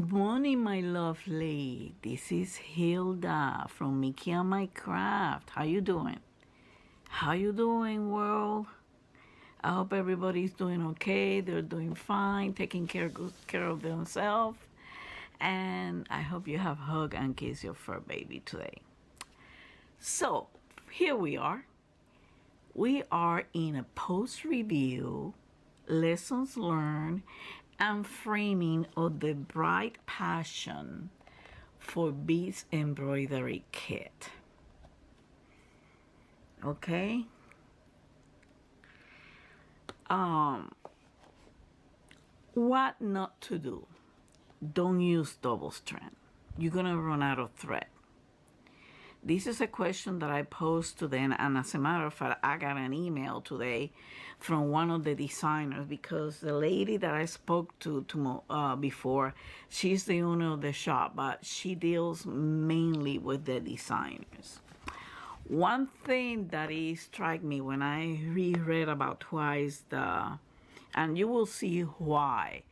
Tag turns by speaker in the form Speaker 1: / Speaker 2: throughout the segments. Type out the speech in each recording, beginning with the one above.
Speaker 1: Good morning, my lovely. This is Hilda from Mickey and My Craft. How you doing? How you doing, world? I hope everybody's doing okay. They're doing fine, taking good care of themselves. And I hope you have hugged and kissed your fur baby today. So, here we are. We are in a post-review, lessons learned, and framing of the Bright Passion for Beads Embroidery Kit. Okay? What not to do. Don't use double strand. You're gonna run out of thread. This is a question that I posed to them, and as a matter of fact, I got an email today from one of the designers, because the lady that I spoke to before, she's the owner of the shop, but she deals mainly with the designers. One thing that struck me when I reread about twice and you will see why,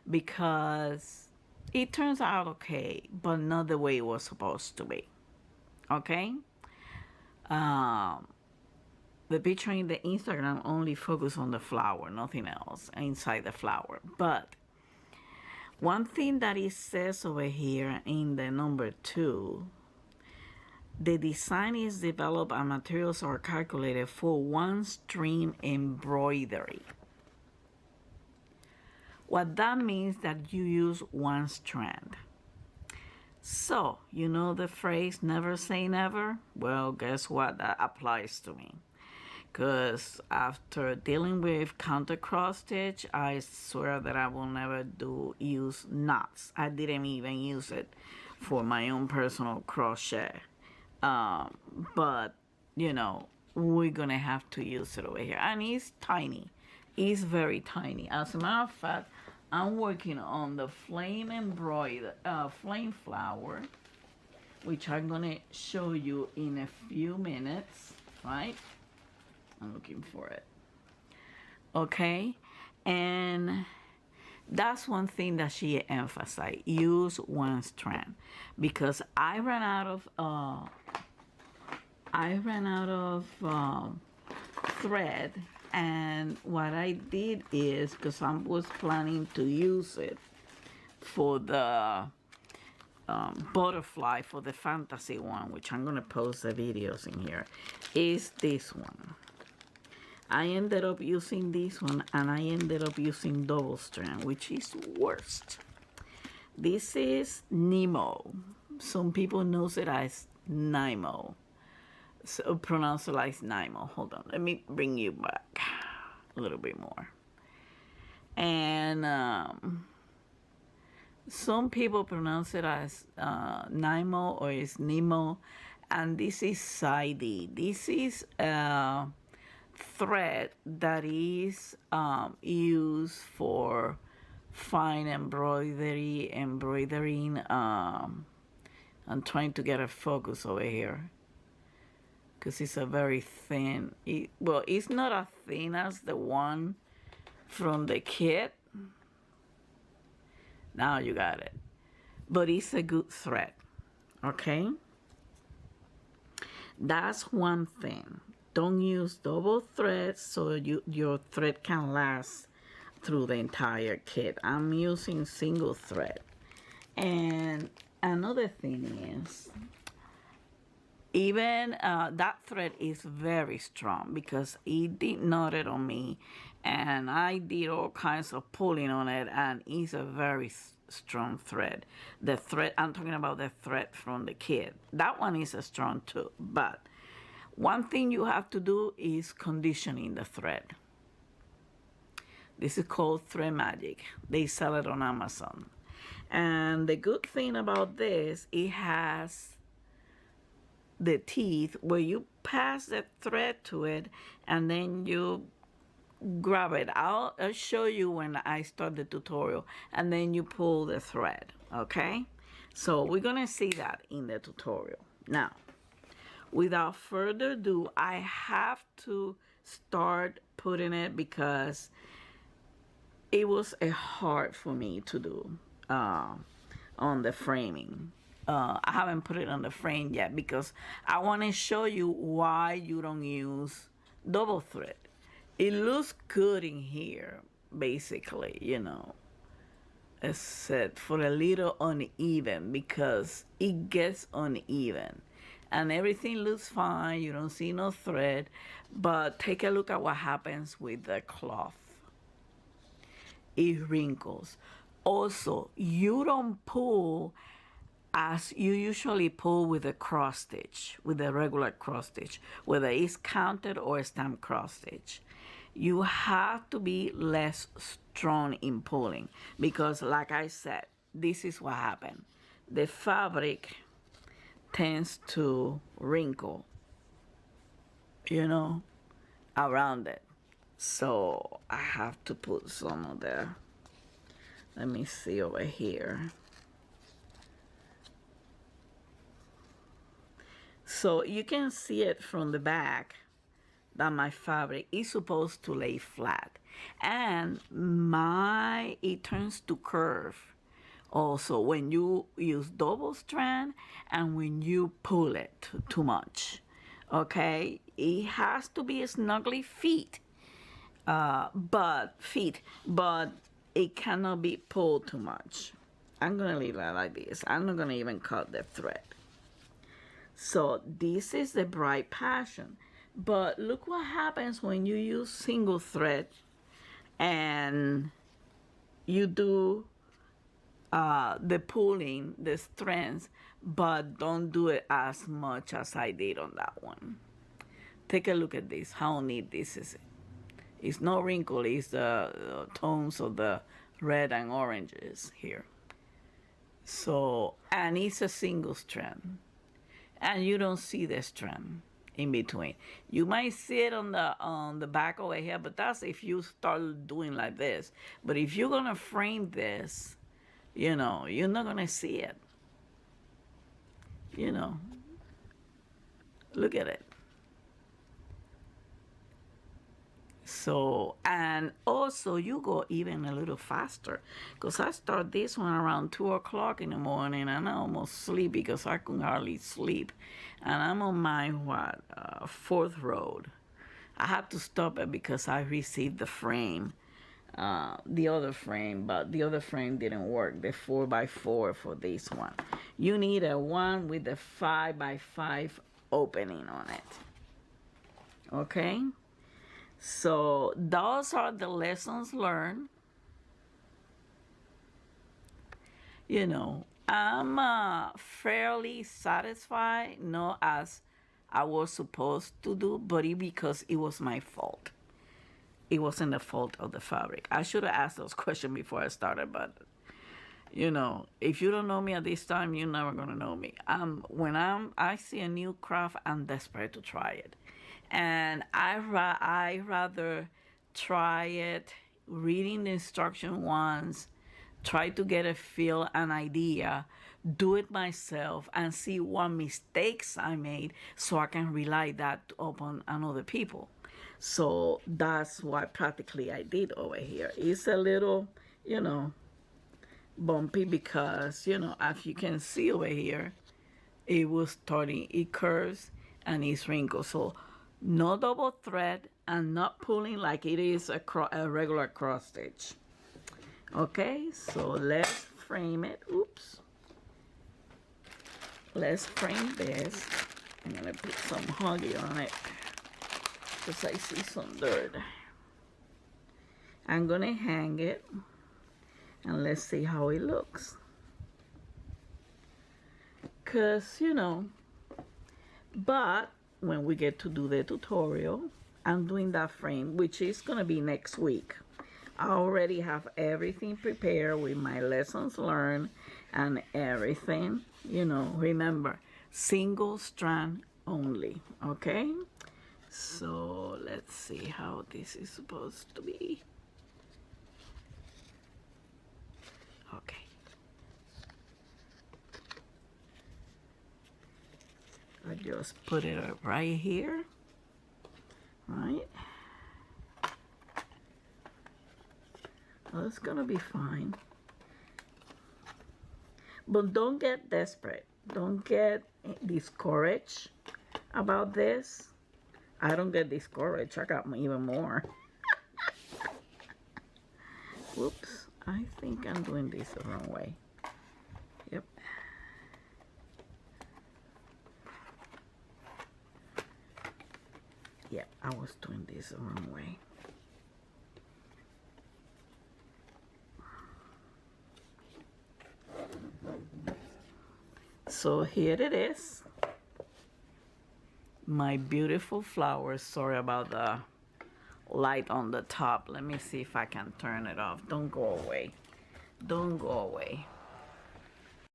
Speaker 1: because it turns out okay, but not the way it was supposed to be. Okay, the picture in the Instagram only focus on the flower, nothing else inside the flower. But one thing that it says over here in the number 2, the design is developed and materials are calculated for one stream embroidery. What that means that you use one strand. So, you know the phrase, never say never? Well, guess what? That applies to me. Because after dealing with counter cross stitch, I swear that I will never use knots. I didn't even use it for my own personal crochet. But, you know, we're going to have to use it over here. And it's tiny. It's very tiny. As a matter of fact, I'm working on the flame flower, which I'm gonna show you in a few minutes, right? I'm looking for it. Okay, and that's one thing that she emphasized: use one strand, because I ran out of thread. And what I did is, because I was planning to use it for the butterfly, for the fantasy one, which I'm going to post the videos in here, is this one. I ended up using this one, and I ended up using double strand, which is worst. This is Nemo. Some people knows it as Nimo. So pronounce it like Nimo. Hold on, let me bring you back a little bit more. And some people pronounce it as Nimo, or it's Nemo, and this is Side. This is a thread that is used for fine embroidering. I'm trying to get a focus over here, because it's a very thin, well, it's not as thin as the one from the kit. Now you got it. But it's a good thread, okay? That's one thing. Don't use double threads so your thread can last through the entire kit. I'm using single thread. And another thing is, even that thread is very strong, because it did knot it on me, and I did all kinds of pulling on it, and it's a very strong thread. The thread, I'm talking about the thread from the kit. That one is strong too, but one thing you have to do is conditioning the thread. This is called Thread Magic. They sell it on Amazon. And the good thing about this, it has the teeth where you pass the thread to it, and then you grab it. I'll show you when I start the tutorial, and then you pull the thread. Okay, so we're gonna see that in the tutorial. Now, without further ado, I have to start putting it, because it was hard for me to do. on the framing. I haven't put it on the frame yet because I want to show you why you don't use double thread. It looks good in here, basically, you know, except for a little uneven because it gets uneven. And everything looks fine, you don't see no thread, but take a look at what happens with the cloth. It wrinkles. Also, you don't pull as you usually pull with a cross stitch, with a regular cross stitch, whether it's counted or stamp cross stitch. You have to be less strong in pulling because, like I said, this is what happened. The fabric tends to wrinkle, you know, around it. So I have to put some of the, let me see over here. So you can see it from the back that my fabric is supposed to lay flat. And it turns to curve also when you use double strand and when you pull it too much. Okay, it has to be snugly but it cannot be pulled too much. I'm gonna leave it like this. I'm not gonna even cut the thread. So this is the Bright Passion. But look what happens when you use single thread and you do the pulling, the strands, but don't do it as much as I did on that one. Take a look at this, how neat this is. It's no wrinkle, it's the tones of the red and oranges here. So, and it's a single strand. And you don't see the strand in between. You might see it on the back over here, but that's if you start doing like this. But if you're gonna frame this, you know, you're not gonna see it. You know, look at it. So, and also you go even a little faster because I start this one around 2 o'clock in the morning and I almost sleep because I couldn't hardly sleep. And I'm on my, fourth road. I had to stop it because I received the frame, the other frame, but the other frame didn't work, the 4x4 for this one. You need a one with a 5x5 opening on it. Okay? So those are the lessons learned. You know, I'm fairly satisfied, not as I was supposed to do, but because it was my fault. It wasn't the fault of the fabric. I should have asked those questions before I started, but you know, if you don't know me at this time, you're never gonna know me. When I see a new craft, I'm desperate to try it. And I rather try it reading the instruction once, try to get a feel, an idea, do it myself, and see what mistakes I made so I can rely that upon other people. So that's what practically I did over here. It's a little, you know, bumpy because, you know, as you can see over here, it was starting, it curves and it's wrinkled. So no double thread and not pulling like it is a regular cross stitch. Okay, so let's frame it. Oops. Let's frame this. I'm gonna put some Huggy on it because I see some dirt. I'm gonna hang it and let's see how it looks. Cause you know, but when we get to do the tutorial, I'm doing that frame, which is gonna be next week. I already have everything prepared with my lessons learned and everything. You know, remember, single strand only, okay? So let's see how this is supposed to be. Okay. I just put it right here, right? Well, it's gonna be fine. But don't get desperate. Don't get discouraged about this. I don't get discouraged. I got even more. Whoops. I think I'm doing this the wrong way. Yep. Yep, I was doing this the wrong way. So here it is. My beautiful flowers. Sorry about the light on the top. Let me see if I can turn it off. Don't go away. Don't go away.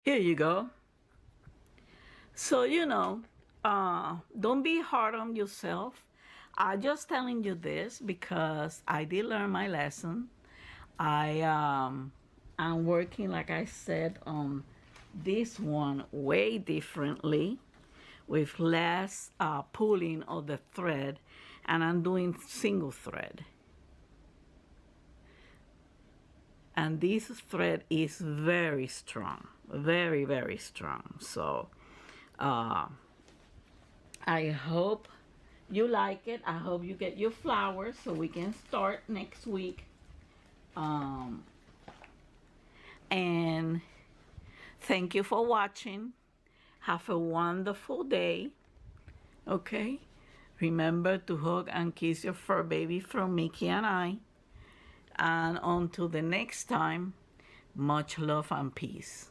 Speaker 1: Here you go. So, you know, don't be hard on yourself. I'm just telling you this because I did learn my lesson. I'm working, like I said, on this one way differently with less pulling of the thread, and I'm doing single thread. And this thread is very strong, very, very strong. So I hope you like it. I hope you get your flowers so we can start next week. And thank you for watching. Have a wonderful day. Okay? Remember to hug and kiss your fur baby from Mickey and I. And until the next time, much love and peace.